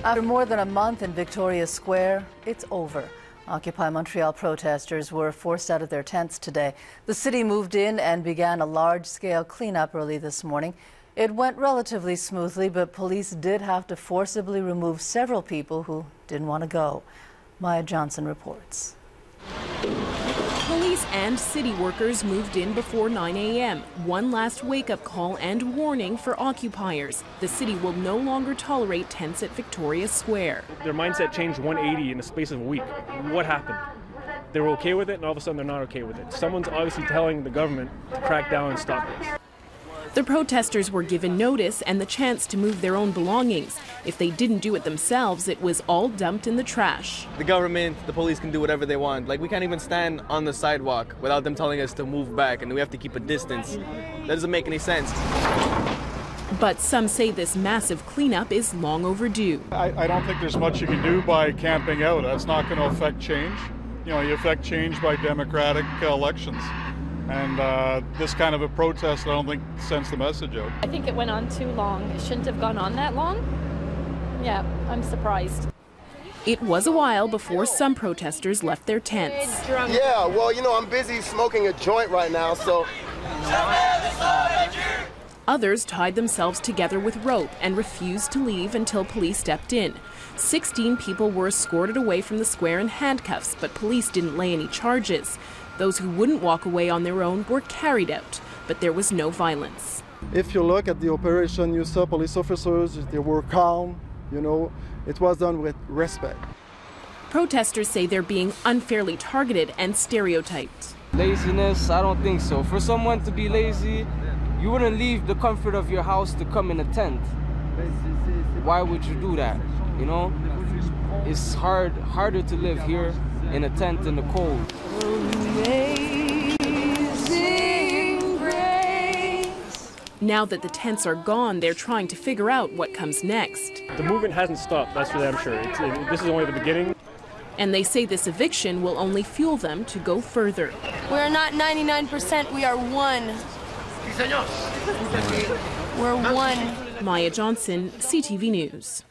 After more than a month in Victoria Square, it's over. Occupy Montreal protesters were forced out of their tents today. The city moved in and began a large-scale cleanup early this morning. It went relatively smoothly, but police did have to forcibly remove several people who didn't want to go. Maya Johnson reports. Police and city workers moved in before 9 a.m. One last wake-up call and warning for occupiers. The city will no longer tolerate tents at Victoria Square. Their mindset changed 180 in the space of a week. What happened? They were okay with it, and all of a sudden they're not okay with it. Someone's obviously telling the government to crack down and stop this. The protesters were given notice and the chance to move their own belongings. If they didn't do it themselves, it was all dumped in the trash. The government, the police can do whatever they want. Like, we can't even stand on the sidewalk without them telling us to move back, and we have to keep a distance. That doesn't make any sense. But some say this massive cleanup is long overdue. I don't think there's much you can do by camping out. That's not going to affect change. You know, you affect change by democratic elections. And this kind of a protest, I don't think, sends the message out. I think it went on too long. It shouldn't have gone on that long. Yeah, I'm surprised. It was a while before some protesters left their tents. Yeah, well, you know, I'm busy smoking a joint right now, so... Others tied themselves together with rope and refused to leave until police stepped in. 16 people were escorted away from the square in handcuffs, but police didn't lay any charges. Those who wouldn't walk away on their own were carried out, but there was no violence. If you look at the operation, you saw police officers, they were calm, you know, it was done with respect. Protesters say they're being unfairly targeted and stereotyped. Laziness, I don't think so. For someone to be lazy, you wouldn't leave the comfort of your house to come in a tent. Why would you do that? You know, it's harder to live here in a tent in the cold. Now that the tents are gone, they're trying to figure out what comes next. The movement hasn't stopped, that's for damn sure. This is only the beginning. And they say this eviction will only fuel them to go further. We're not 99%, we are one. We're one. Maya Johnson, CTV News.